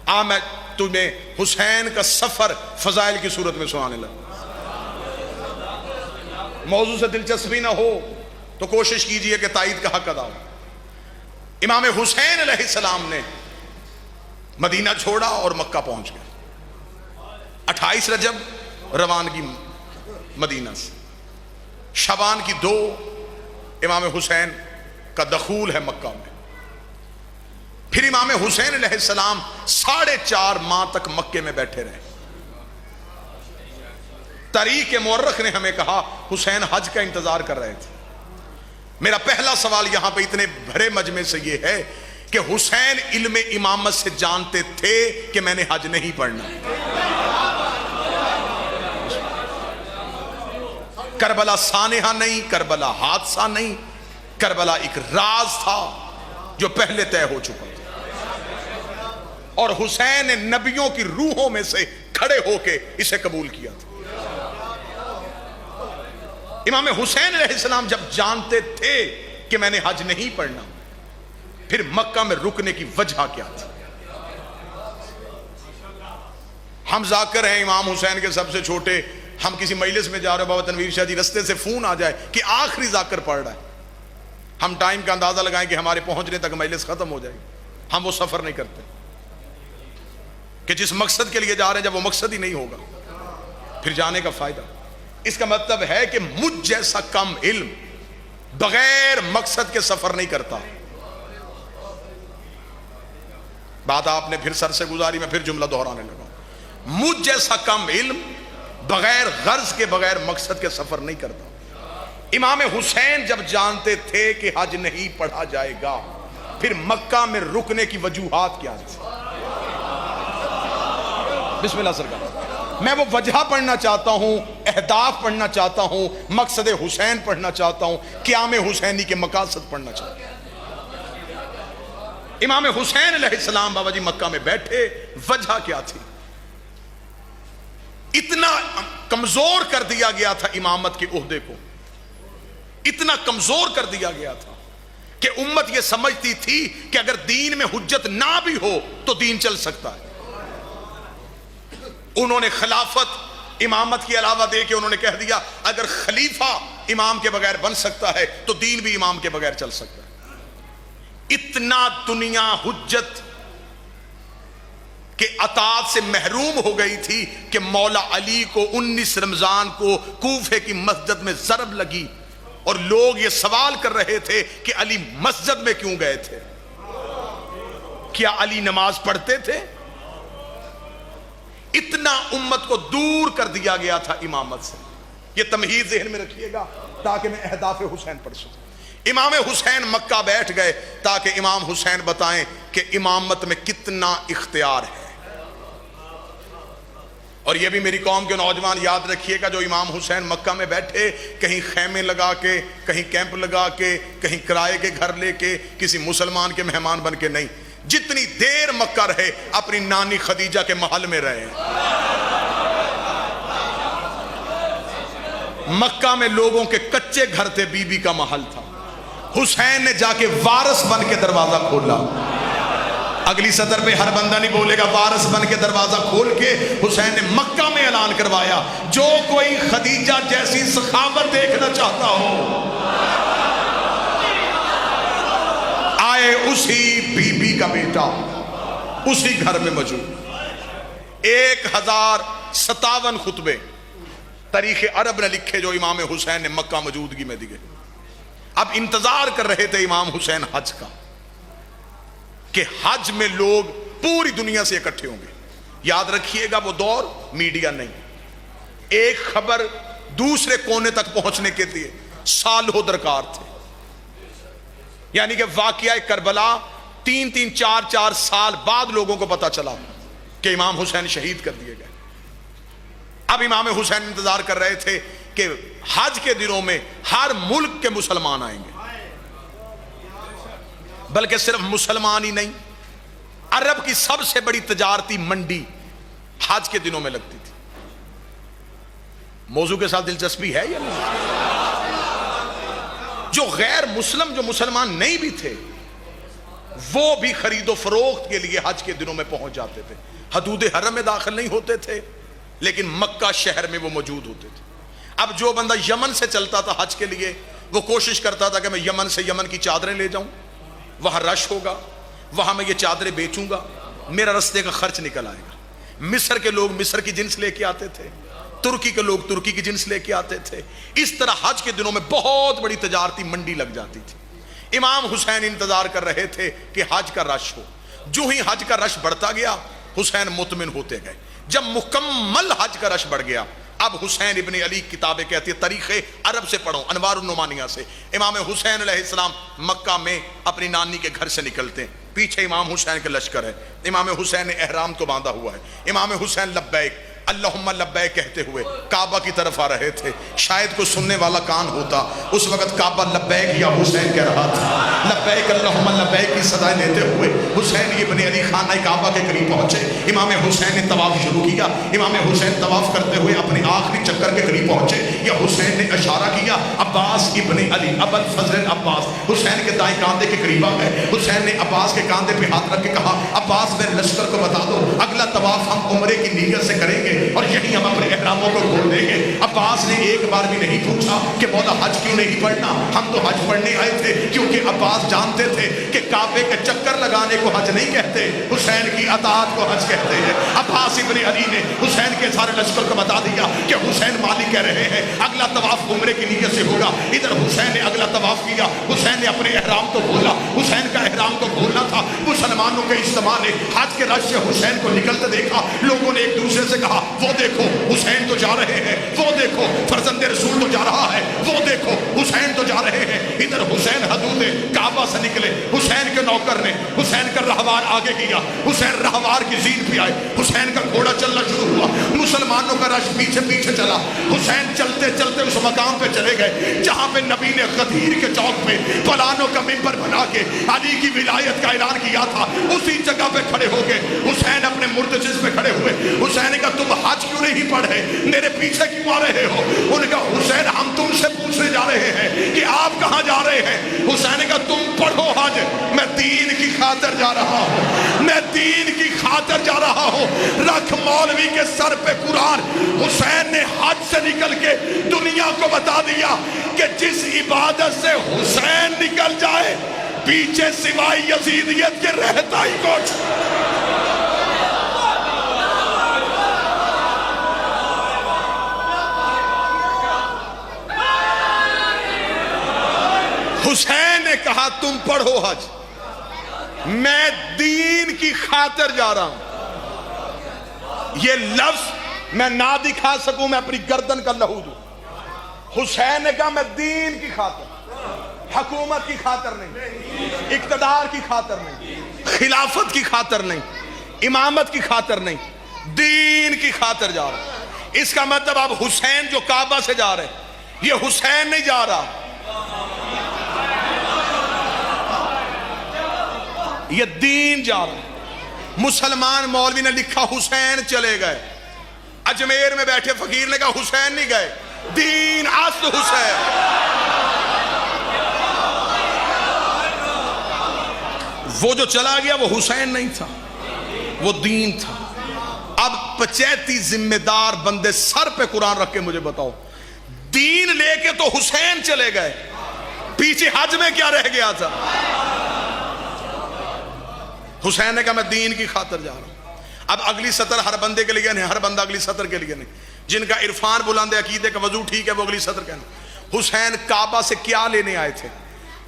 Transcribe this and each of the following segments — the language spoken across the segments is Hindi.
आ मैं तुम्हें हुसैन का सफर फजाइल की सूरत में सुनाने लगा। मौजू से दिलचस्पी ना हो तो कोशिश कीजिए कि ताईद का हक अदा हो। इमाम हुसैन अलैहिस्सलाम ने मदीना छोड़ा और मक्का पहुंच गए। 28 रजब रवानगी मदीना से, शबान की 2 इमाम हुसैन का दखूल है मक्का में। फिर इमाम हुसैन अलैहिस्सलाम 4.5 माह तक मक्के में बैठे रहे। तारीख मुअर्रख ने हमें कहा हुसैन हज का इंतजार कर रहे थे। मेरा पहला सवाल यहां पे इतने भरे मजमे से यह है कि हुसैन इल्म इमामत से जानते थे कि मैंने हज नहीं पढ़ना। करबला सानेहा नहीं, करबला हादसा नहीं, करबला एक राज था जो पहले तय हो चुका था और हुसैन ने नबियों की रूहों में से खड़े होके इसे कबूल किया था। इमाम हुसैन अलैहिस्सलाम जब जानते थे कि मैंने हज नहीं पढ़ना, फिर मक्का में रुकने की वजह क्या थी? हम जाकर हैं इमाम हुसैन के सबसे छोटे, हम किसी मजलिस में जा रहे हो, बाबा तनवीर शाह जी, रस्ते से फोन आ जाए कि आखिरी जाकर पढ़ रहा है, हम टाइम का अंदाजा लगाएं कि हमारे पहुंचने तक मजलिस खत्म हो जाएगी। हम वो सफर नहीं करते कि जिस मकसद के लिए जा रहे हैं जब वो मकसद ही नहीं होगा फिर जाने का फायदा। इसका मतलब है कि मुझ जैसा कम इल्म बगैर मकसद के सफर नहीं करता। बात आपने फिर सर से गुजारी, मैं फिर जुमला दोहराने लगा। मुझ जैसा कम इल्म बगैर गर्ज के, बगैर मकसद के सफर नहीं करता। इमाम हुसैन जब जानते थे कि हज नहीं पढ़ा जाएगा, फिर मक्का में रुकने की वजूहात क्या थी? बिस्मिल्लाह सरकार। मैं वो वजह पढ़ना चाहता हूं, अहदाफ पढ़ना चाहता हूं, मकसद हुसैन पढ़ना चाहता हूं, क़याम हुसैनी के मकासद पढ़ना चाहता हूं। इमाम हुसैन अलैहिस्सलाम बाबा जी मक्का में बैठे, वजह क्या थी? इतना कमजोर कर दिया गया था इमामत के ओहदे को, इतना कमजोर कर दिया गया था कि उम्मत यह समझती थी कि अगर दीन में हुज्जत ना भी हो तो दीन चल सकता है। उन्होंने खिलाफत इमामत के अलावा दे के उन्होंने कह दिया अगर खलीफा इमाम के बगैर बन सकता है तो दीन भी इमाम के बगैर चल सकता है। इतना दुनिया हुज्जत के अतात से महरूम हो गई थी कि मौला अली को 19 रमजान को कूफे की मस्जिद में ज़रब लगी और लोग ये सवाल कर रहे थे कि अली मस्जिद में क्यों गए थे? क्या अली नमाज पढ़ते थे? इतना उम्मत को दूर कर दिया गया था इमामत से। ये तमहीद ज़हन में रखिएगा ताकि मैं अहदाफ हुसैन पढ़ सकूं। इमाम हुसैन मक्का बैठ गए ताकि इमाम हुसैन बताएं कि इमामत में कितना इख्तियार है। और ये भी मेरी कौम के नौजवान याद रखिएगा, जो इमाम हुसैन मक्का में बैठे, कहीं खैमे लगा के, कहीं कैंप लगा के, कहीं किराए के घर लेके, किसी मुसलमान के मेहमान बन के नहीं, जितनी देर मक्का रहे अपनी नानी खदीजा के महल में रहे। मक्का में लोगों के कच्चे घर थे, बीबी का महल था। हुसैन ने जाके वारिस बन के दरवाजा खोला। अगली सदर पे हर बंदा नहीं बोलेगा, वारिस बन के दरवाजा खोल के हुसैन ने मक्का में ऐलान करवाया, जो कोई खदीजा जैसी सखावत देखना चाहता हो आए उसी बीबी का बेटा उसी घर में मौजूद। 1057 खुतबे तारीख अरब ने लिखे जो इमाम हुसैन ने मक्का मौजूदगी में दिए। अब इंतजार कर रहे थे इमाम हुसैन हज का कि हज में लोग पूरी दुनिया से इकट्ठे होंगे। याद रखिएगा वो दौर मीडिया नहीं, एक खबर दूसरे कोने तक पहुंचने के लिए सालों दरकार थे। यानी कि वाकया करबला 3-3, 4-4 साल बाद लोगों को पता चला कि इमाम हुसैन शहीद कर दिए गए। अब इमाम हुसैन इंतजार कर रहे थे कि हज के दिनों में हर मुल्क के मुसलमान आएंगे, बल्कि सिर्फ मुसलमान ही नहीं, अरब की सबसे बड़ी तजारती मंडी हज के दिनों में लगती थी। मौजू के साथ दिलचस्पी है या नहीं? जो गैर मुस्लिम, जो मुसलमान नहीं भी थे, वो भी खरीदो फरोख्त के लिए हज के दिनों में पहुंच जाते थे। हदूद हरम में दाखिल नहीं होते थे, लेकिन मक्का शहर में वो मौजूद होते थे। अब जो बंदा यमन से चलता था हज के लिए, वो कोशिश करता था कि मैं यमन से यमन की चादरें ले जाऊं, वहां रश होगा, वहां मैं ये चादरें बेचूंगा, मेरा रस्ते का खर्च निकल आएगा। मिस्र के लोग मिस्र की जिन्स लेके आते थे, तुर्की के लोग तुर्की की जिन्स लेके आते थे। इस तरह हज के दिनों में बहुत बड़ी तजारती मंडी लग जाती थी। इमाम हुसैन इंतजार कर रहे थे कि हज का रश हो। जो ही हज का रश बढ़ता गया, हुसैन मुतमिन होते गए। जब मुकम्मल हज का रश बढ़ गया, अब हुसैन इब्ने अली किताबें कहती है, तरीक़े अरब से पढ़ो, अनवारुन नुमानिया से। इमाम हुसैन अलैहिस्सलाम मक्का में अपनी नानी के घर से निकलते हैं, पीछे इमाम हुसैन के लश्कर है। इमाम हुसैन ने एहराम को बांधा हुआ है। इमाम हुसैन लब्बैक अल्लाहुम्मा लब्बैक कहते हुए काबा की तरफ आ रहे थे। शायद कोई सुनने वाला कान होता, उस वक्त काबा लब्बैक या हुसैन कह रहा था। लब्बैक अल्लाहुम्मा लब्बैक की सदाएं देते हुए हुसैन इब्ने अली खाना काबा के करीब पहुंचे। इमाम हुसैन ने तवाफ शुरू किया। इमाम हुसैन तवाफ करते हुए अपने आखिरी चक्कर के करीब पहुंचे। या हुसैन ने इशारा किया, अब्बास इब्ने अली अबुल फजल अब्बास हुसैन के दाएं कांधे के करीब आ गए। हुसैन ने अब्बास के कांधे पे हाथ रख के कहा, अब्बास मेरे लश्कर को बता दो, अगला तवाफ हम उम्रे की नीयत से करेंगे और यही हम अपने एहरामों को खोल देंगे। अब्बास ने एक बार भी नहीं पूछा कि मौला हज क्यों नहीं पढ़ना, हम तो हज पढ़ने आए थे। क्योंकि अब्बास जानते थे कि काबे के चक्कर लगाने को हज नहीं कहते, हुसैन की अताअत को हज कहते हैं। अब्बास इब्ने अली ने हुसैन के सारे लश्कर को बता दिया कि हुसैन मालिक कह रहे हैं अगला तवाफ उम्रे की नीयत से होगा। इधर हुसैन ने अगला तवाफ किया। हुसैन ने अपने एहराम को खोला। हुसैन का एहराम को खोलना था। मुसलमानों के इज्तिमा ने हज के रश से हुसैन को निकलते देखा। लोगों ने एक दूसरे से कहा, वो देखो हुसैन तो जा रहे हैं, वो देखो फरजंदे रसूल तो जा रहा है, वो देखो हुसैन तो जा रहे हैं। इधर हुसैन हदूदे काबा से निकले। हुसैन के नौकर ने हुसैन का रहवार आगे किया। हुसैन रहवार की जीन पे आए। हुसैन का घोड़ा चलना शुरू हुआ। मुसलमानों का रश पीछे पीछे चला। हुसैन चलते चलते उस मकाम पे चले गए जहां पे नबी ने गदीर के चौक पे पलानों का मिंबर बना के अली की विलायत का ऐलान किया था। उसी जगह पे खड़े हो गए। हुसैन अपने मुर्तजिज पे खड़े हुए। हुसैन ने कहा, तुम हज क्यों नहीं पढ़े, मेरे पीछे क्यों आ रहे हो? उनका हुसैन हम तुमसे पूछने जा रहे हैं कि आप कहां जा रहे हैं। हुसैन ने कहा, तुम पढ़ो हज, मैं दीन की खातिर जा रहा हूं, मैं दीन की खातिर जा रहा हूं। रख मौलवी के सर पे कुरान। हुसैन ने हज से निकल के दुनिया को बता दिया कि जिस इबादत से हुसैन निकल जाए, पीछे सिवाय यजीदियत के रहता ही कुछ। हुसैन ने कहा, तुम पढ़ो हज, मैं दीन की खातिर जा रहा हूं। ये लफ्ज मैं ना दिखा सकूं, मैं अपनी गर्दन का लहू दूं। हुसैन ने कहा, मैं दीन की खातिर, हुकूमत की खातिर नहीं, इक्तदार की खातिर नहीं, खिलाफत की खातिर नहीं, इमामत की खातिर नहीं, दीन की खातिर जा रहा हूं। इसका मतलब अब हुसैन जो काबा से जा रहे, ये हुसैन नहीं जा रहा, ये दीन जा रहा। मुसलमान मौलवी ने लिखा हुसैन चले गए। अजमेर में बैठे फकीर ने कहा हुसैन नहीं गए, दीन अस्ल हुसैन। वो जो चला गया वो हुसैन नहीं था, वो दीन था। अब 85 जिम्मेदार बंदे सर पे कुरान रख के मुझे बताओ, दीन लेके तो हुसैन चले गए, पीछे हज में क्या रह गया था? हुसैन ने कहा, मैं दीन की खातिर जा रहा हूं। अब अगली सतर हर बंदे के लिए नहीं, हर बंदा अगली सतर के लिए नहीं। जिनका इरफान बुलंद है, अकीदे का वजू ठीक है, वो अगली सतर कहना। हुसैन काबा से क्या लेने आए थे?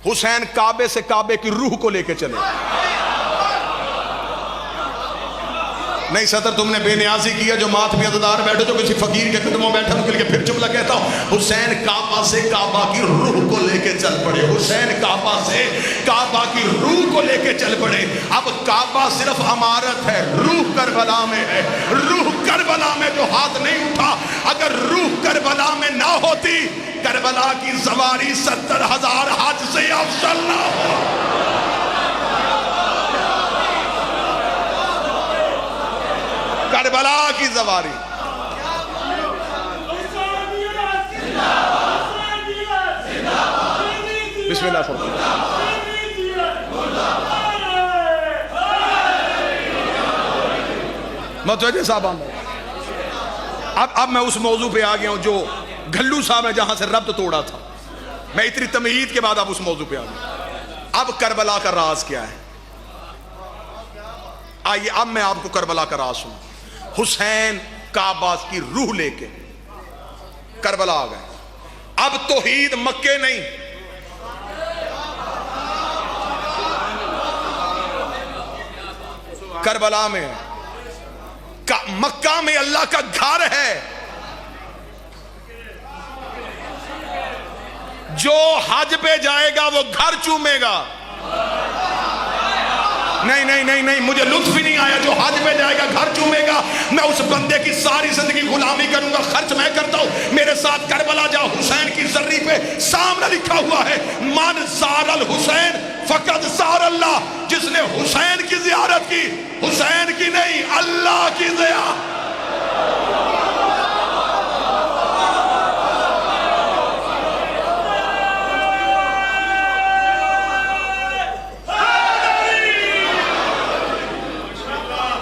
हुसैन काबे से काबे की रूह को लेके चले। नहीं सतर, तुमने बेनियाजी किया, जो माथ में अदादार बैठो, जो किसी फकीर के कदमों बैठा, उनके लिए फिर जुमला कहता हूं। हुसैन काबा से काबा की रूह को लेके चल पड़े। हुसैन काबा से काबा की रूह को लेके चल पड़े। अब काबा सिर्फ इमारत है, रूह करबला में है। रूह करबला में जो हाथ नहीं उठा, अगर रूह करबला में ना होती, करबला की सवारी 70,000 हज से अफजल ना हो। करबला की सवारी। बिस्मिल्लाह। मतलब साहब अब मैं उस मौजू पे आ गया हूं जो घल्लू साहब ने जहां से रब्त तोड़ा था। मैं इतनी तमहीद के बाद अब उस मौजू पे आ गया। अब करबला का राज क्या है? आइए अब मैं आपको करबला का राज सुना। हुसैन काबा की रूह लेके करबला आ गए। अब तौहीद मक्के नहीं, करबला में है। मक्का में अल्लाह का घर है। जो हज पे जाएगा वो घर चूमेगा। नहीं नहीं नहीं नहीं, मुझे लुत्फ ही नहीं आया। जो हज पे जाएगा घर चूमेगा। मैं उस बंदे की सारी जिंदगी गुलामी करूंगा, खर्च मैं करता हूं। मेरे साथ करबला जाओ। हुसैन की जर्री पे सामने लिखा हुआ है, मन ज़ारल हुसैन फकत ज़ार अल्लाह। जिसने हुसैन की जियारत की, हुसैन की नहीं अल्लाह की जियारत।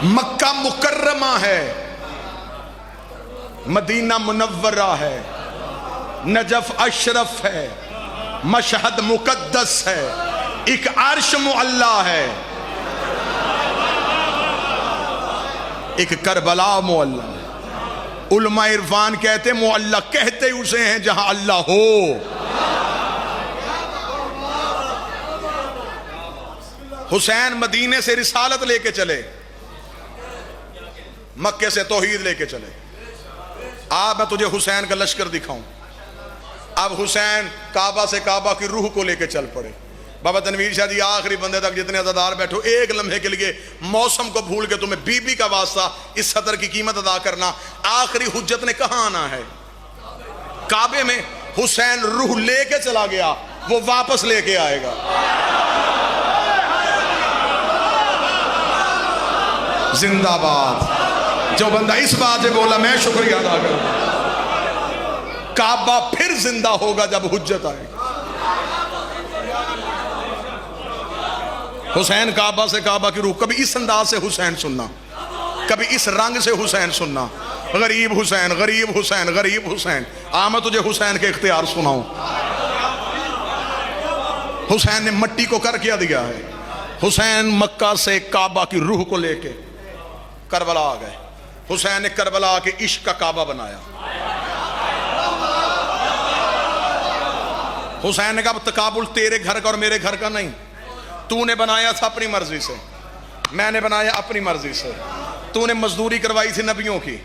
मक्का मुकर्रमा है, मदीना मुनव्वरा है, नजफ अशरफ है, मशहद मुकद्दस है, एक अर्श मुअल्ला है, एक करबला मुअल्ला। उलमा इरफान कहते मुअल्ला कहते उसे हैं जहां अल्लाह हो। हुसैन मदीने से रिसालत लेके चले, मक्के से तौहीद लेके चले। अब मैं तुझे हुसैन का लश्कर दिखाऊं। अब हुसैन काबा से काबा की रूह को लेके चल पड़े। बाबा तनवीर शाह जी आखिरी बंदे तक जितने अदादार बैठो, एक लम्हे के लिए मौसम को भूल के तुम्हें बीबी का वास्ता इस सदर की कीमत अदा करना। आखिरी हुज्जत ने कहां आना है? काबे में। हुसैन रूह लेके चला गया, वो वापस लेके आएगा। जिंदाबाद। जो बंदा इस बात से बोला मैं शुक्रिया अदा करूं। काबा फिर जिंदा होगा जब हुज्जत आएगी। हुसैन काबा से काबा की रूह। कभी इस अंदाज से हुसैन सुनना, कभी इस रंग से हुसैन सुनना। गरीब हुसैन, गरीब हुसैन, गरीब हुसैन। आ मैं तुझे हुसैन के इख्तियार सुनाऊं। हुसैन ने मट्टी को कर क्या दिया है। हुसैन मक्का से काबा की रूह को लेके करबला आ गए। हुसैन ने करबला आके इश्क का काबा बनाया। हुसैन ने कहा तकाबुल तेरे घर का और मेरे घर का नहीं। तूने बनाया था अपनी मर्जी से, मैंने बनाया अपनी मर्जी से। तूने मजदूरी करवाई थी नबियों की,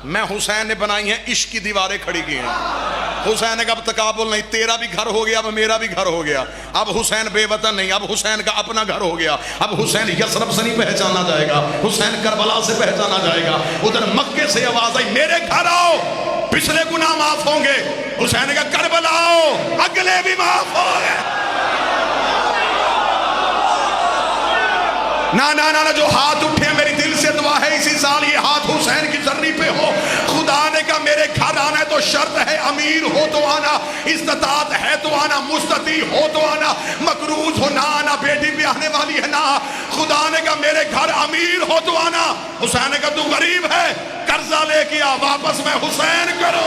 मैं हुसैन ने बनाई है इश्क की दीवारें खड़ी की हैं। हुसैन ने कहा अब तकाबुल नहीं, तेरा भी घर हो गया, अब मेरा भी घर हो गया। अब हुसैन बेवतन नहीं, अब हुसैन का अपना घर हो गया। अब हुसैन यसरब से नहीं पहचाना जाएगा, हुसैन करबला से पहचाना जाएगा। उधर मक्के से आवाज आई मेरे घर आओ, पिछले गुनाह माफ होंगे। हुसैन ने कहा करबला आओ, अगले भी माफ हो गए। ना ना ना ना, जो हाथ उठे मेरी दिल से दुआ है इसी साल ये हाथ हुसैन की जर्री पे हो। खुदा ने कहा मेरे घर आना है तो शर्त है, अमीर हो तो आना, इस्तात है तो आना, मुस्तती हो तो आना, मकरूज हो ना आना, बेटी भी आने वाली है ना। खुदा ने कहा मेरे घर अमीर हो तो आना। हुसैन ने कहा तू गरीब है, कर्जा लेके आ, वापस मैं हुसैन करो।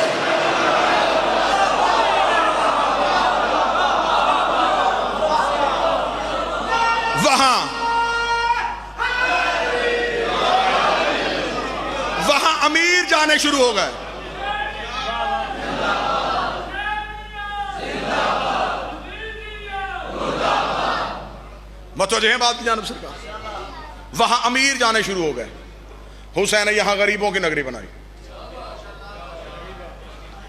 वहां अमीर जाने शुरू हो गए। मतवजह बात की जानब सरकार। वहां अमीर जाने शुरू हो गए। हुसैन ने यहां गरीबों की नगरी बनाई।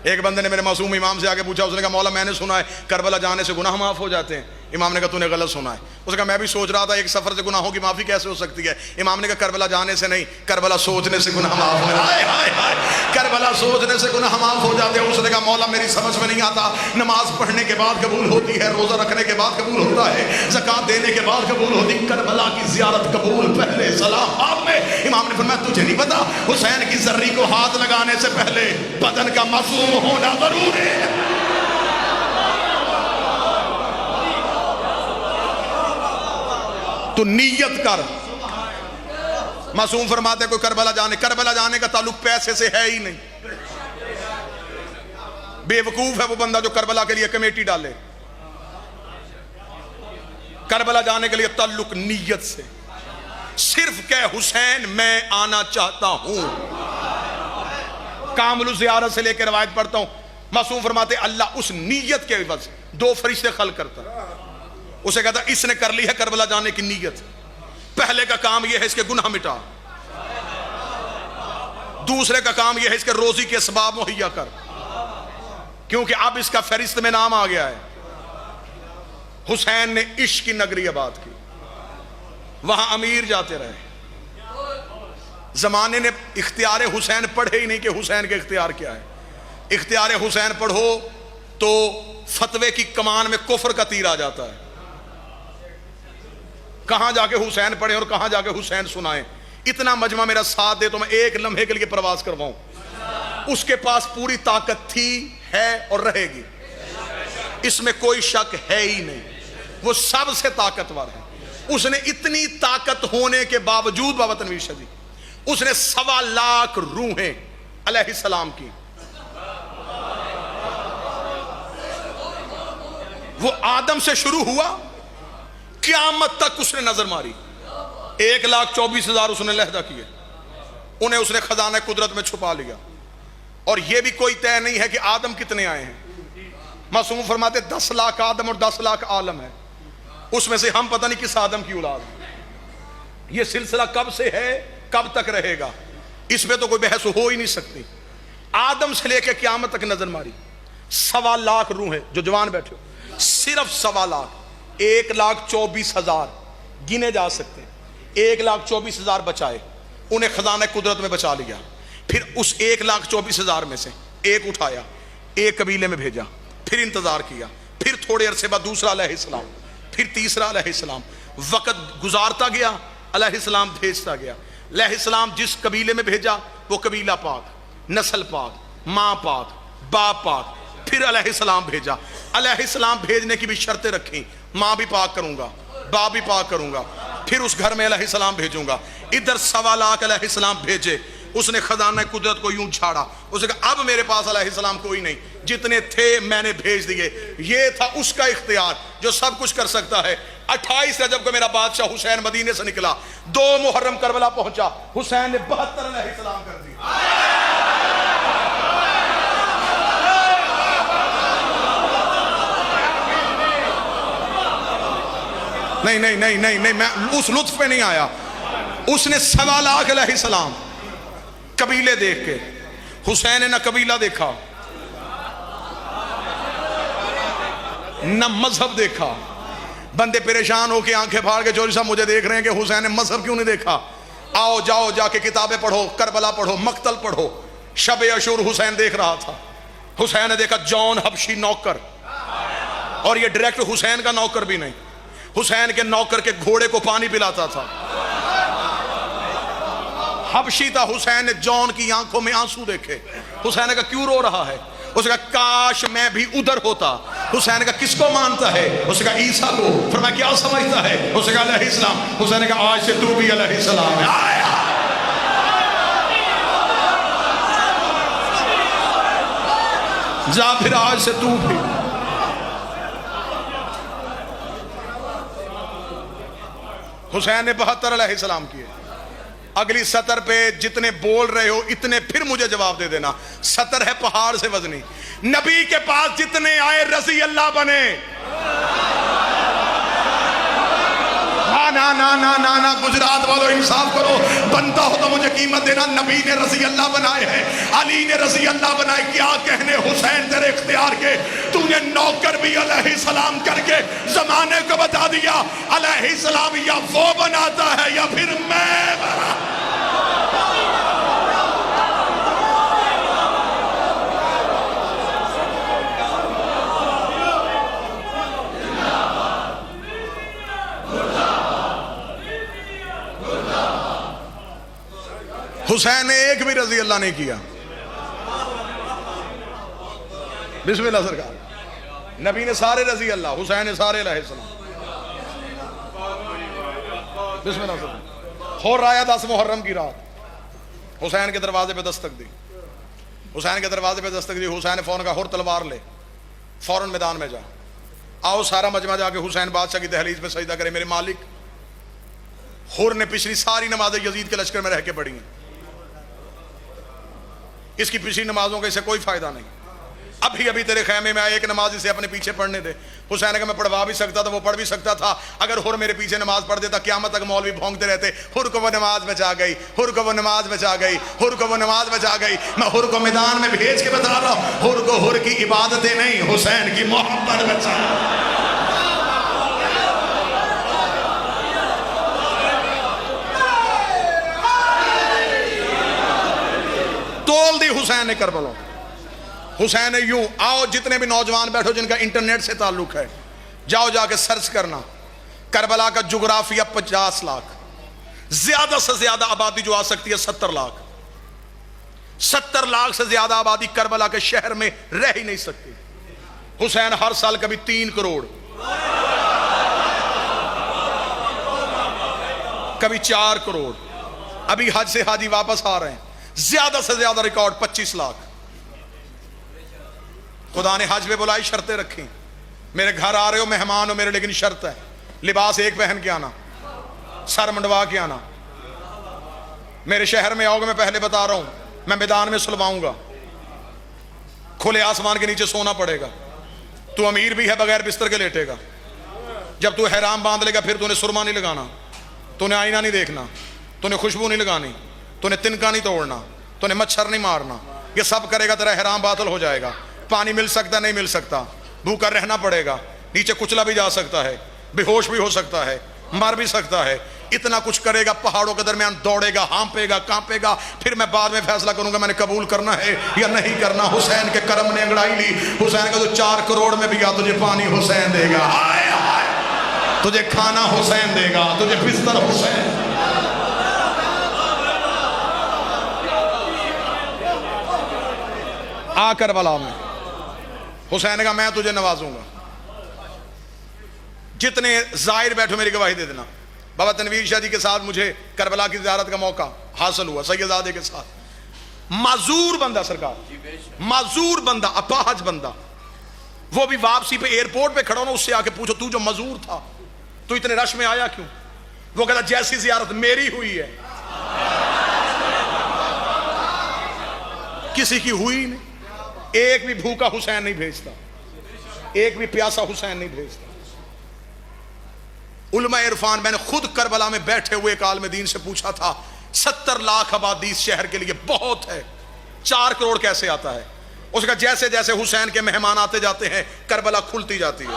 एक बंदे ने मेरे मासूम इमाम से आके पूछा, उसने कहा मौला मैंने सुना है करबला जाने से गुनाह माफ हो जाते हैं। इमाम ने कहा तूने गलत सुना है। उसने कहा मैं भी सोच रहा था एक सफर से गुनाहों की माफी कैसे हो सकती है। इमाम ने कहा करबला जाने से नहीं, करबला सोचने से गुनाह माफ हो जाते हैं। करबला सोचने से गुनाह माफ हो जाते हैं। उसने कहा मौला मेरी समझ में नहीं आता, नमाज पढ़ने के बाद कबूल होती है, रोजा रखने के बाद कबूल होता है, ज़कात देने के बाद कबूल होती, करबला की ज़ियारत कबूल पहले सलाम आप में। इमाम ने फरमाया तुझे नहीं पता हुसैन की जर्री को हाथ लगाने से पहले बदन का मासूम होना जरूरी है। तो नीयत कर, मासूम फरमाते कोई करबला जाने का ताल्लुक पैसे से है ही नहीं। बेवकूफ है वो बंदा जो करबला के लिए कमेटी डाले। करबला जाने के लिए ताल्लुक नीयत से, सिर्फ कह हुसैन मैं आना चाहता हूं। कामलु ज़ियारत से लेकर रवायत पढ़ता हूं, मासूम फरमाते अल्लाह उस नीयत के एवज 2 फरिश्ते खल करता। उसे कहता इसने कर ली है करबला जाने की नीयत, पहले का काम यह है इसके गुनाह मिटा, दूसरे का काम यह है इसके रोजी के असबाब मुहैया कर, क्योंकि अब इसका फहरिस्त में नाम आ गया है। हुसैन ने इश्क की नगरी आबाद की, वहां अमीर जाते रहे। जमाने ने इख्तियार हुसैन पढ़े ही नहीं कि हुसैन के इख्तियार क्या है। इख्तियार हुसैन पढ़ो तो फतवे की कमान में कुफ्र का तीर आ जाता है। कहां जाके हुसैन पढ़े और कहां जाके हुसैन सुनाए। इतना मजमा मेरा साथ दे तो मैं एक लम्हे के लिए प्रवास करवाऊं। उसके पास पूरी ताकत थी, है और रहेगी, इसमें कोई शक है ही नहीं। वो सबसे ताकतवर है। उसने इतनी ताकत होने के बावजूद बाबा तनवीर शाह जी, उसने 1.25 लाख रूहें अलैहिस्सलाम की, वो आदम से शुरू हुआ क़यामत तक उसने नजर मारी। 1,24,000 उसने लहदा किए, उन्हें उसने खजाना कुदरत में छुपा लिया। और यह भी कोई तय नहीं है कि आदम कितने आए हैं। मासूम फरमाते 10 लाख आदम और 10 लाख आलम है, उसमें से हम पता नहीं किस आदम की औलाद है। यह सिलसिला कब से है, कब तक रहेगा, इसमें तो कोई बहस हो ही नहीं सकती। आदम से लेकर क़यामत तक नजर मारी। 1.25 लाख रूहें जो जवान बैठे हो, सिर्फ 1.25 लाख, 1,24,000 गिने जा सकते हैं। 1,24,000 बचाए, उन्हें खजाना कुदरत में बचा लिया। फिर उस 1,24,000 में से एक उठाया, एक कबीले में भेजा, फिर इंतजार किया, फिर थोड़े अरसे बाद दूसरा अलैहिस्सलाम, फिर तीसरा अलैहिस्सलाम। वक्त गुजारता गया, अलैहिस्सलाम भेजता गया। अलैहिस्सलाम जिस कबीले में भेजा वो कबीला पाक, नस्ल पाक, माँ पाक, बाप पाक। फिर अलैहिस्सलाम भेजा, अलैहिस्सलाम भेजने की भी शर्तें रखी, माँ भी पाक करूंगा, बाप भी पाक करूंगा, फिर उस घर में अलैहिस्सलाम भेजूंगा। इधर 1.25 लाख अलैहिस्सलाम भेजे। उसने खजाना कुदरत को यूं छाड़ा, उसने कहा अब मेरे पास अलैहिस्सलाम कोई नहीं, जितने थे मैंने भेज दिए। ये था उसका इख्तियार जो सब कुछ कर सकता है। 28 रजब को मेरा बादशाह हुसैन मदीने से निकला, 2 मुहर्रम करबला पहुंचा, हुसैन ने 72 अलैहिस्सलाम कर दिए। नहीं नहीं नहीं नहीं नहीं, मैं उस लुत्फ पे नहीं आया। उसने 1.25 लाख अलैहिस्सलाम कबीले देख के, हुसैन ने न कबीला देखा न मजहब देखा। बंदे परेशान होके आंखें फाड़ के चौधरी साहब मुझे देख रहे हैं कि हुसैन ने मजहब क्यों नहीं देखा। आओ जाओ जाके किताबें पढ़ो, करबला पढ़ो, मक्तल पढ़ो। शब अशूर हुसैन देख रहा था। हुसैन ने देखा जॉन हबशी नौकर, और ये डायरेक्ट हुसैन का नौकर भी नहीं, हुसैन के नौकर के घोड़े को पानी पिलाता था। हबशी था। हुसैन ने जॉन की आंखों में आंसू देखे। हुसैन का क्यों रो रहा है? उसका काश मैं भी उधर होता। हुसैन का किसको मानता है? उसका ईसा को। फिर मैं क्या समझता है? उसका अलैहिस्सलाम। हुसैन का आज से तू भी अलैहिस्सलाम है। जा फिर आज से तू भी। हुसैन ने 72 अलैहिस्सलाम किए। अगली सतर पे जितने बोल रहे हो इतने फिर मुझे जवाब दे देना। सतर है पहाड़ से वजनी। नबी के पास जितने आए रजी अल्लाह बने। ना ना ना ना ना, गुजरात वालों इंसाफ करो, बनता हो तो मुझे कीमत देना। नबी ने रजी अल्लाह बनाए हैं, अली ने रजी अल्लाह बनाए। क्या कहने हुसैन तेरे इख्तियार के, तूने नौकर भी अलैहिस्सलाम करके जमाने को बता दिया अलैहिस्सलाम या वो बनाता है या फिर मैं बना। हुसैन ने एक भी रजी अल्लाह नहीं किया। बिस्मिल्लाह सरकार। नबी ने सारे रजी अल्लाह, हुसैन ने सारे अलैहिस्सलाम। बिस्मिल्लाह सरकार। हो रहा है 10 मुहर्रम की रात, हुसैन के दरवाजे पे दस्तक दी, हुसैन के दरवाजे पे दस्तक दी। हुसैन ने फौरन कहा हुर तलवार ले, फौरन मैदान में जा, आओ सारा मजमा जाके हुसैन बादशाह की दहलीज पे सजदा करे। मेरे मालिक, हुर ने पिछली सारी नमाजें यजीद के लश्कर में रह के पढ़ी हैं, इसकी पिछली नमाजों का इसे कोई फायदा नहीं। अभी अभी तेरे खैमे में एक नमाज इसे अपने पीछे पढ़ने दे। हुसैन ने कहा मैं पढ़वा भी सकता था, वो पढ़ भी सकता था, अगर हुर मेरे पीछे नमाज पढ़ देता क़यामत तक मौलवी भौंकते रहते, हुर को वो नमाज बचा गई, हुर को वो नमाज बचा गई, हुर को वो नमाज बचा गई। मैं हुर को मैदान में भेज के बता रहा हूं, हुर को हुर की इबादतें नहीं, हुसैन की मोहब्बत बचा। तोल दी हुसैन ने करबला। हुसैन ने यूं, आओ जितने भी नौजवान बैठो जिनका इंटरनेट से ताल्लुक है, जाओ जाके सर्च करना, करबला का जुग्राफिया 50 लाख, ज्यादा से ज्यादा आबादी जो आ सकती है 70 लाख। 70 लाख से ज्यादा आबादी करबला के शहर में रह ही नहीं सकती। हुसैन हर साल कभी 3 करोड़, कभी 4 करोड़, अभी हज से हाजी वापस आ रहे हैं, ज्यादा से ज्यादा रिकॉर्ड 25 लाख। खुदा ने हज पे बुलाई, शर्तें रखी, मेरे घर आ रहे हो, मेहमान हो मेरे, लेकिन शर्त है लिबास एक पहन के आना, सर मंडवा के आना। मेरे शहर में आओगे, मैं पहले बता रहा हूं, मैं मैदान में सुलवाऊंगा, खुले आसमान के नीचे सोना पड़ेगा। तू अमीर भी है, बगैर बिस्तर के लेटेगा। जब तू हैराम बांध लेगा, फिर तूने सुरमा नहीं लगाना, तूने आईना नहीं देखना, तूने खुशबू नहीं लगानी, तूने तिनका नहीं तोड़ना, तूने मच्छर नहीं मारना। ये सब करेगा, तेरा हैराम बातल हो जाएगा। पानी मिल सकता नहीं मिल सकता, भूखा रहना पड़ेगा, नीचे कुचला भी जा सकता है, बेहोश भी हो सकता है, मर भी सकता है। इतना कुछ करेगा, पहाड़ों के दरमियान दौड़ेगा, हाँपेगा, कांपेगा, फिर मैं बाद में फैसला करूंगा मैंने कबूल करना है या नहीं करना। हुसैन के करम ने अंगड़ाई ली। हुसैन का तो 4 करोड़ में भी, या तुझे पानी हुसैन देगा, हाय हाय, तुझे खाना हुसैन देगा, तुझे बिस्तर हुसैन। आ करबला में हुसैन का मैं तुझे नवाजूंगा। जितने जाहिर बैठो मेरी गवाही दे देना। बाबा तनवीर शाह जी के साथ मुझे करबला की ज़ियारत का मौका हासिल हुआ, सैयदादे के साथ। माजूर बंदा सरकार, माजूर बंदा, अपाहज बंदा, वो भी वापसी पे एयरपोर्ट पे खड़ा हो ना, उससे आके पूछो तू जो मजूर था, तू इतने रश में आया क्यों? वो कहता जैसी ज़ियारत मेरी हुई है किसी की हुई नहीं। एक भी भूखा हुसैन नहीं भेजता, एक भी प्यासा हुसैन नहीं भेजता। उलमा इरफान, मैंने खुद करबला में बैठे हुए एक आलिम दीन से पूछा था, 70 लाख आबादी इस शहर के लिए बहुत है, 4 करोड़ कैसे आता है? उसका जैसे जैसे हुसैन के मेहमान आते जाते हैं, करबला खुलती जाती है।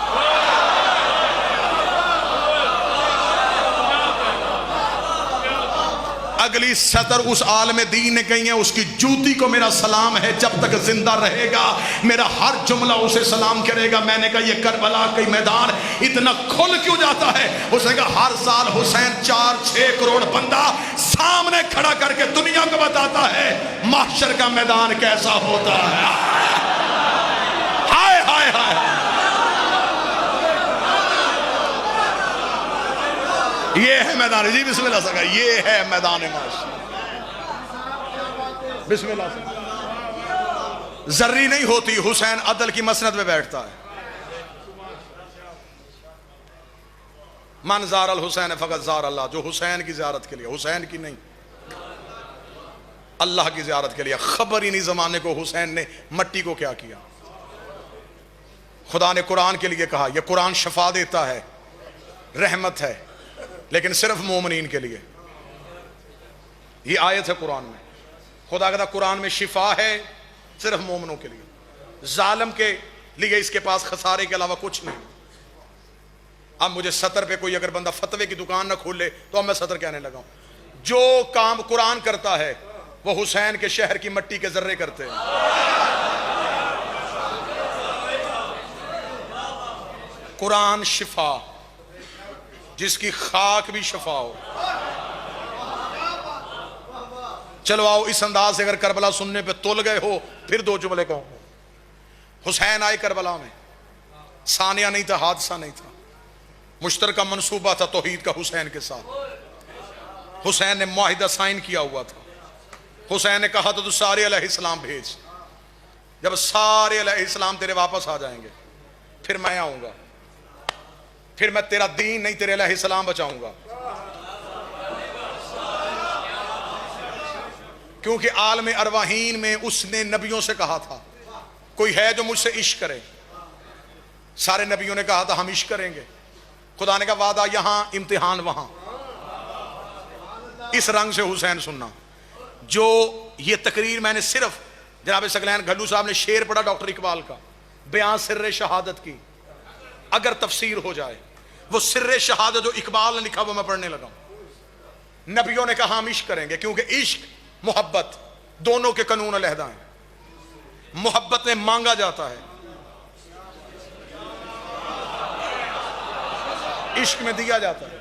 अगली सतर उस आलम दीन ने कही है, उसकी जूती को मेरा सलाम है, जब तक जिंदा रहेगा मेरा हर जुमला उसे सलाम करेगा। मैंने कहा ये करबला का मैदान इतना खुल क्यों जाता है? उसने कहा हर साल हुसैन 4-6 करोड़ बंदा सामने खड़ा करके दुनिया को बताता है महशर का मैदान कैसा होता है। हाय हाय हाय, ये है मैदान जी, बिस्मिल्लाह सका, ये है मैदान महशर, बिस्मिल्लाह सका। जर्री नहीं होती, हुसैन अदल की मसनद में बैठता है। मन ज़ार अल हुसैन फ़क़त ज़ार अल्लाह, जो हुसैन की ज़ियारत के लिए, हुसैन की नहीं अल्लाह की ज़ियारत के लिए। खबर ही नहीं ज़माने को हुसैन ने मट्टी को क्या किया। खुदा ने कुरान के लिए कहा, यह कुरान शफा देता है, रहमत है, लेकिन सिर्फ मोमिनीन के लिए। ये आयत है कुरान में, खुदा कहता कुरान में शिफा है सिर्फ मोमिनों के लिए, जालिम के लिए इसके पास खसारे के अलावा कुछ नहीं। अब मुझे सतर पे कोई अगर बंदा फतवे की दुकान ना खोले तो अब मैं सतर कहने लगा हूं। जो काम कुरान करता है वो हुसैन के शहर की मट्टी के जर्रे करते हैं। कुरान शिफा, जिसकी खाक भी शफा हो। चलो आओ इस अंदाज से अगर करबला सुनने पे तुल गए हो, फिर 2 जुमले कहूं। हुसैन आए करबला में, सानिया नहीं था, हादसा नहीं था, मुश्तरका मंसूबा था तौहीद का हुसैन के साथ। हुसैन ने मुआहिदा साइन किया हुआ था। हुसैन ने कहा तो तू सारे अलैहिस्सलाम भेज, जब सारे अलैहिस्सलाम तेरे वापस आ जाएंगे फिर मैं आऊंगा, फिर मैं तेरा दीन नहीं तेरे अलैहिस्सलाम बचाऊंगा। क्योंकि आलम अरवाहीन में उसने नबियों से कहा था कोई है जो मुझसे इश्क करे। सारे नबियों ने कहा था हम इश्क करेंगे। खुदा ने कहा वादा यहां इम्तिहान वहां। इस रंग से हुसैन सुनना। जो ये तकरीर मैंने सिर्फ जनाब सकलैन घल्लू साहब ने शेर पढ़ा डॉक्टर इकबाल का, बयान सिर्रे शहादत की, अगर तफसीर हो जाए वो सिर्रे शहादत जो इकबाल ने लिखा वो मैं पढ़ने लगा। नबियों ने कहा हम इश्क करेंगे क्योंकि इश्क मोहब्बत दोनों के कानून अलहदा हैं। मोहब्बत में मांगा जाता है, इश्क में दिया जाता है।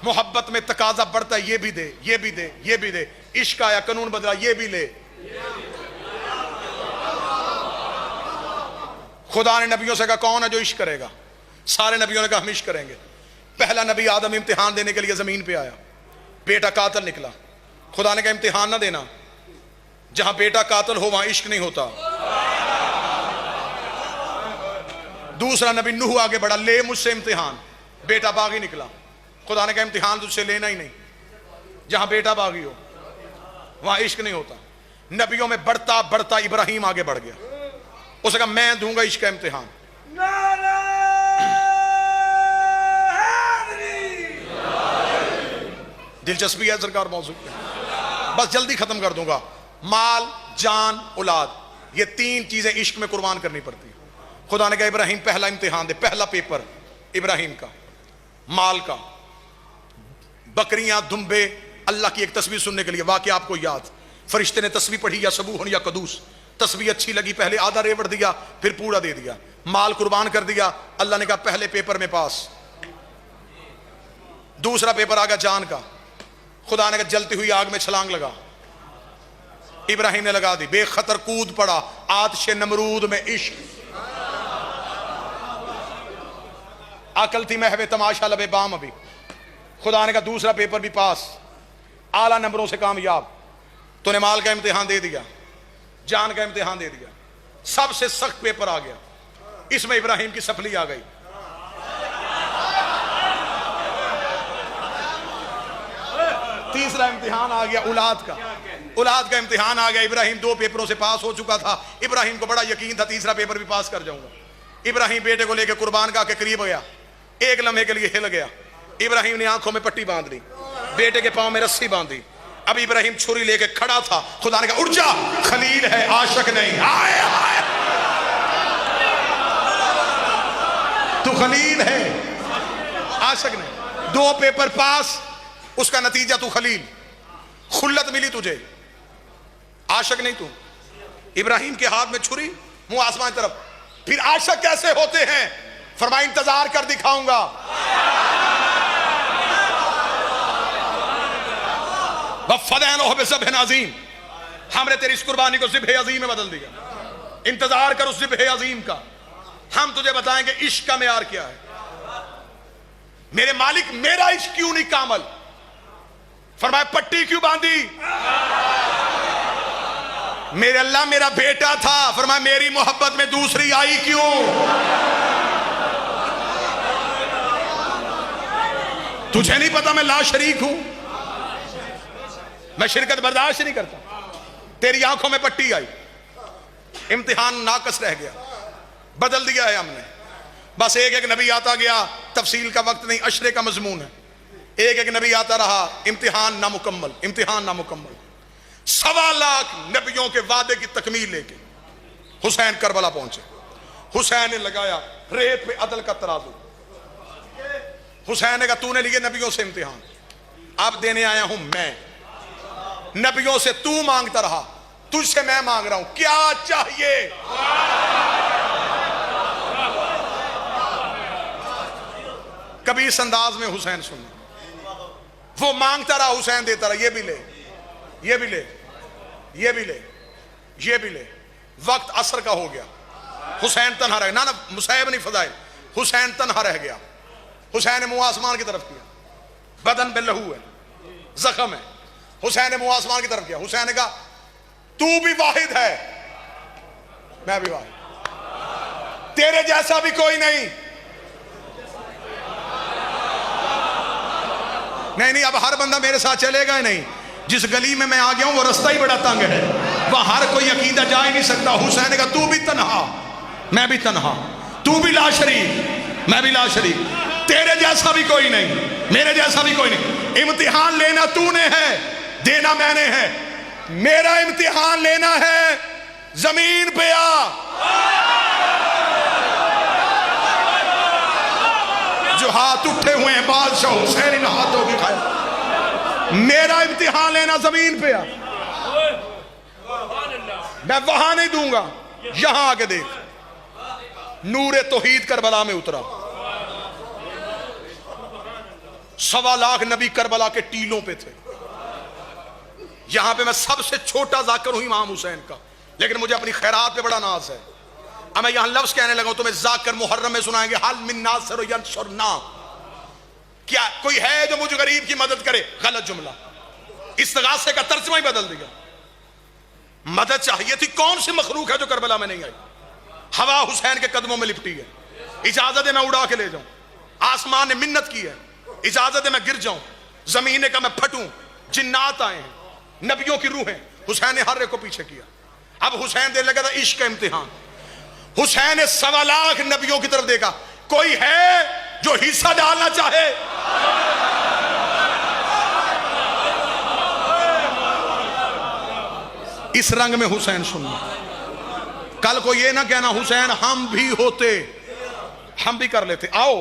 मोहब्बत में तकाजा बढ़ता है, ये भी दे, ये भी दे, ये भी दे। इश्क आया कानून बदला, ये भी ले। खुदा ने नबियों से कहा कौन है जो इश्क करेगा? सारे नबियों ने कहा हम इश्क करेंगे। पहला नबी आदम इम्तिहान देने के लिए जमीन पे आया, बेटा कातिल निकला। खुदा ने कहा इम्तिहान ना देना, जहां बेटा कातिल हो वहां इश्क नहीं होता। दूसरा नबी नूह आगे बढ़ा, ले मुझसे इम्तिहान, बेटा बागी निकला। खुदा ने कहा इम्तिहान तुझसे लेना ही नहीं, जहां बेटा बागी हो वहां इश्क नहीं होता। नबियों में बढ़ता बढ़ता इब्राहिम आगे बढ़ गया, उसने कहा मैं दूंगा इश्क का इम्तिहान। दिलचस्पी है सरकार मौजूद में, बस जल्दी खत्म कर दूंगा। माल, जान, औलाद, ये तीन चीजें इश्क में कुर्बान करनी पड़ती है। खुदा ने कहा इब्राहिम पहला इम्तिहान दे, पहला पेपर इब्राहिम का माल का। बकरियां, दुम्बे, अल्लाह की एक तस्वीर सुनने के लिए। वाकई आपको याद, फरिश्ते ने तस्वीर पढ़ी या सबूहन या कदूस, तस्वीर अच्छी लगी, पहले आधा रेवड़ दिया फिर पूरा दे दिया, माल कुर्बान कर दिया। अल्लाह ने कहा पहले पेपर में पास। दूसरा पेपर आ गया जान का। खुदा ने कहा जलती हुई आग में छलांग लगा, इब्राहिम ने लगा दी, बेखतर कूद पड़ा आतिश नमरूद में। इश्क अकल थी महवे तमाशा लबे बाम अभी। खुदा ने कहा दूसरा पेपर भी पास, आला नंबरों से कामयाब। तूने माल का इम्तिहान दे दिया, जान का इम्तिहान दे दिया, सबसे सख्त पेपर आ गया। इसमें इब्राहिम की सफली आ गई। तीसरा इम्तिहान आ गया औलाद का। औलाद का इम्तिहान आ गया। इब्राहिम दो पेपरों से पास हो चुका था। इब्राहिम को बड़ा यकीन था तीसरा पेपर भी पास कर जाऊंगा। इब्राहिम बेटे को लेकर कुर्बान गाह के करीब गया, एक लम्हे के लिए हिल गया। इब्राहिम ने आंखों में पट्टी बांध ली, बेटे के पांव में रस्सी बांधी। अब इब्राहिम छुरी लेके खड़ा था। खुदा ने कहा उठ जा, खलील है आशिक नहीं। आए आए, तू खलील है आशिक नहीं। दो पेपर पास, उसका नतीजा तू खलील, खुल्लत मिली तुझे, आशिक नहीं तू। इब्राहिम के हाथ में छुरी, मुंह आसमान की तरफ। फिर आशिक कैसे होते हैं? फरमाया इंतजार कर दिखाऊंगा। अजीम, हमने तेरी इस कुर्बानी को ज़िब्ह अजीम में बदल दिया। इंतजार कर उस ज़िब्ह अजीम का। हम तुझे बताएंगे इश्क का मेयार क्या है। मेरे मालिक मेरा इश्क क्यों नहीं कामल? फरमाया पट्टी क्यों बांधी? मेरे अल्लाह मेरा बेटा था, फरमाया मेरी मोहब्बत में दूसरी आई क्यों? तुझे नहीं पता मैं ला शरीक हूं, मैं शिरकत बर्दाश्त नहीं करता। तेरी आंखों में पट्टी आई, इम्तिहान नाकस रह गया, बदल दिया है हमने। बस एक एक नबी आता गया, तफसील का वक्त नहीं, अशरे का मजमून है। एक एक नबी आता रहा, इम्तिहान नामुकम्मल, इम्तिहान नामुकम्मल। 1.25 लाख नबियों के वादे की तकमील लेके हुसैन करबला पहुंचे। हुसैन ने लगाया रेत पे अदल का तराजू। हुसैन ने कहा तूने लिए नबियों से इम्तिहान, अब देने आया हूं मैं। नबियों से तू मांगता रहा, तुझसे मैं मांग रहा हूं, क्या चाहिए? कभी इस अंदाज में हुसैन सुनना। वो मांगता रहा, हुसैन देता रहा, ये भी ले, ये भी ले, ये भी ले, ये भी ले। वक्त असर का हो गया, हुसैन तन्हा रह गया। ना मुसैब नहीं फजाइल, हुसैन तन्हा रह गया। हुसैन ने मुंह आसमान की तरफ किया, बदन पे लहू है, जख्म है। हुसैन ने मुंह आसमान की तरफ किया। हुसैन ने कहा तू भी वाहिद है, मैं भी वाहिद, तेरे जैसा भी कोई नहीं। नहीं, अब हर बंदा मेरे साथ चलेगा ही नहीं। जिस गली में मैं आ गया हूं वो रास्ता ही बड़ा तंग है, वहां हर कोई अकीदा जा ही नहीं सकता। हुसैन ने कहा तू भी तन्हा, मैं भी तन्हा, तू भी ला शरीक, मैं भी ला शरीक, तेरे जैसा भी कोई नहीं, मेरे जैसा भी कोई नहीं। इम्तिहान लेना तूने है, देना मैंने है। मेरा इम्तिहान लेना है, जमीन पे आ। जो हाथ उठे हुए हैं बादशाह हुसैन इन हाथों की खाए। मेरा इम्तिहान लेना जमीन पे आ, मैं वहां नहीं दूंगा, यहां आके देख। नूरे तौहीद करबला में उतरा। 1.25 लाख नबी करबला के टीलों पे थे। यहां पे मैं सबसे छोटा जाकर हूं इमाम हुसैन का, लेकिन मुझे अपनी खैरात पे बड़ा नाज है। अब मैं यहां लफ्ज कहने लगा तुम्हें जाकर मुहर्रम में सुनाएंगे, हल मिन नासिर यंसुरना, क्या कोई है जो मुझे गरीब की मदद करे? गलत जुमला, इस्तिगासे का तर्जुमा ही बदल दिया। मदद चाहिए थी, कौन सी मखलूक है जो करबला में नहीं आई? हवा हुसैन के कदमों में लिपटी है, इजाजत है मैं उड़ा के ले जाऊं। आसमान ने मिन्नत की है, इजाजत है मैं गिर जाऊं। जमीन ने कहा मैं फटूं। जिन्नात आए हैं, नबियों की रूहें। हुसैन ने हर एक को पीछे किया। अब हुसैन देने लगा था इश्क का इम्तिहान। हुसैन ने 1.25 लाख नबियों की तरफ देखा, कोई है जो हिस्सा डालना चाहे? इस रंग में हुसैन सुनना। कल को ये ना कहना हुसैन हम भी होते, हम भी कर लेते। आओ,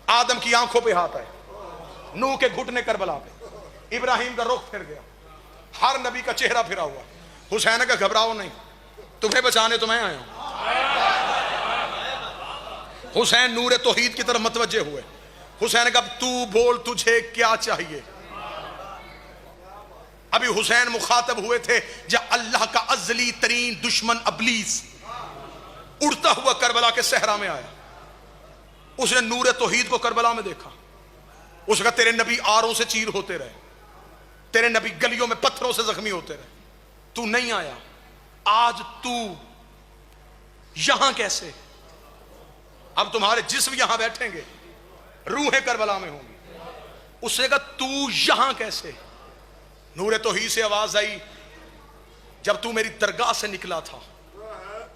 आदम की आंखों पे हाथ आए, नूह के घुटने करबला पे, इब्राहिम का रुख फिर गया, हर नबी का चेहरा फिरा हुआ। हुसैन का घबराओ नहीं, तुम्हें बचाने तो मैं आया हूं। हुसैन नूरे तौहीद की तरफ मतवज्जे हुए। हुसैन का तू बोल तुझे क्या चाहिए? अभी हुसैन मुखातब हुए थे जब अल्लाह का अजली तरीन दुश्मन अबलीस उड़ता हुआ करबला के सहरा में आया। उसने नूरे तौहीद को करबला में देखा। उसने कहा तेरे नबी आरों से चीर होते रहे, तेरे नबी गलियों में पत्थरों से जख्मी होते रहे, तू नहीं आया। आज तू यहां कैसे? अब तुम्हारे जिस्म यहां बैठेंगे, रूहें करबला में होंगी। उसने कहा तू यहां कैसे? नूरे तौहीद से आवाज आई, जब तू मेरी दरगाह से निकला था,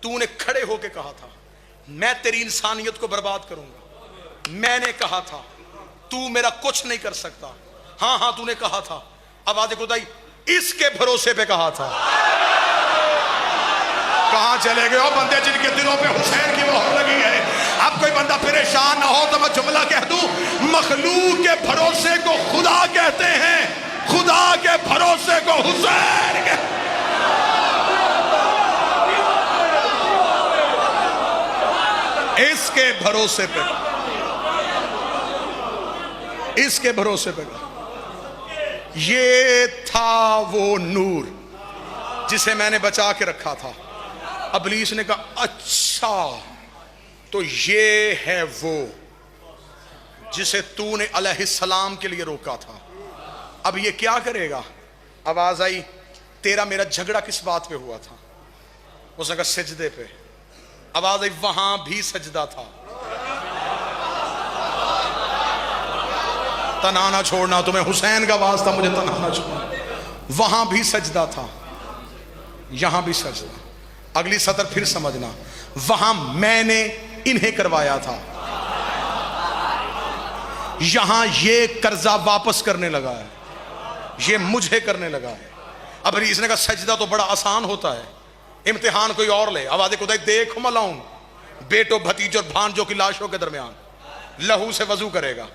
तूने खड़े होके कहा था मैं तेरी इंसानियत को बर्बाद करूंगा। मैंने कहा था तू मेरा कुछ नहीं कर सकता। हां हां तूने कहा था। आवाज खुदाई, इसके भरोसे पे कहा था। कहां चले गए हो बंदे जिनके दिलों पे हुसैन की मोहर लगी है? अब कोई बंदा परेशान ना हो तो मैं जुमला कह दूं, मखलूक के भरोसे को खुदा कहते हैं, खुदा के भरोसे को हुसैन कहते हैं। इसके भरोसे पे, इसके भरोसे पे। ये था वो नूर जिसे मैंने बचा के रखा था। अबलीस ने कहा अच्छा तो ये है वो जिसे तूने अलैहिस्सलाम के लिए रोका था। अब ये क्या करेगा? आवाज आई, तेरा मेरा झगड़ा किस बात पे हुआ था? उसने कहा सजदे पे। आवाज आई, वहां भी सजदा था। तना ना छोड़ना, तुम्हें हुसैन का वास्ता, मुझे तना ना छोड़ना। वहां भी सजदा था, यहां भी सजदा। अगली सतर फिर समझना, वहां मैंने इन्हें करवाया था, यहां ये कर्जा वापस करने लगा है, ये मुझे करने लगा है। अब इसने कहा सजदा तो बड़ा आसान होता है, इम्तिहान कोई और ले। आवाज खुदा, देख मलाऊं बेटो भतीजों और भांजों की लाशों के दरमियान लहू से वजू करेगा,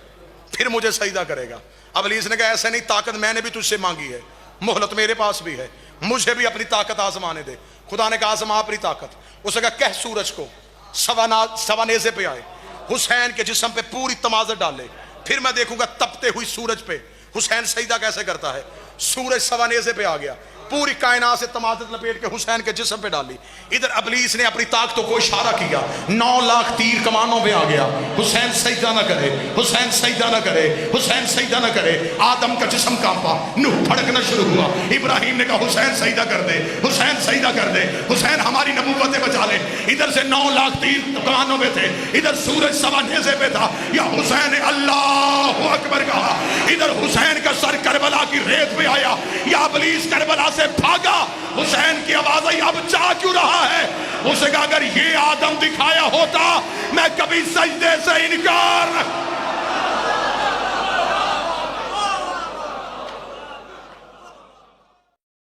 फिर मुझे सजदा करेगा। अब अलीस ने कहा ऐसे नहीं, ताकत मैंने भी तुझसे मांगी है, मोहलत मेरे पास भी है, मुझे भी अपनी ताकत आजमाने दे। खुदा ने कहा आजमा अपनी ताकत। उसने कहा कह सूरज को सवानेजे पे आए, हुसैन के जिस्म पे पूरी तमाजत डाले, फिर मैं देखूंगा तपते हुई सूरज पे हुसैन सजदा कैसे करता है। सूरज सवानेजे पे आ गया, पूरी कायनात से तमादत लपेट के हुसैन के जिस्म पे डाली। इधर इब्लीस ने अपनी ताकतों को इशारा किया, 9 लाख तीर कमानों पे आ गया। हुसैन सजदा ना करे, हुसैन सजदा ना करे, हुसैन सजदा ना करे। आदम का जिस्म कांपा, नूह फड़कना शुरू हुआ। इब्राहिम ने कहा हुसैन सजदा कर दे, हुसैन सजदा कर दे, हुसैन हमारी नबूवतें बचा ले। इधर से 9 लाख तीर कमानों में थे, इधर सूरज सवा नेज़े पे था। या हुसैन ने अल्लाहु अकबर कहा, इधर हुसैन का सर करबला की रेत पे आया। या इब्लीस करबला से भागा। हुसैन की आवाज आई, अब जा क्यों रहा है? उसने कहा अगर ये आदम दिखाया होता मैं कभी सजदे से इनकार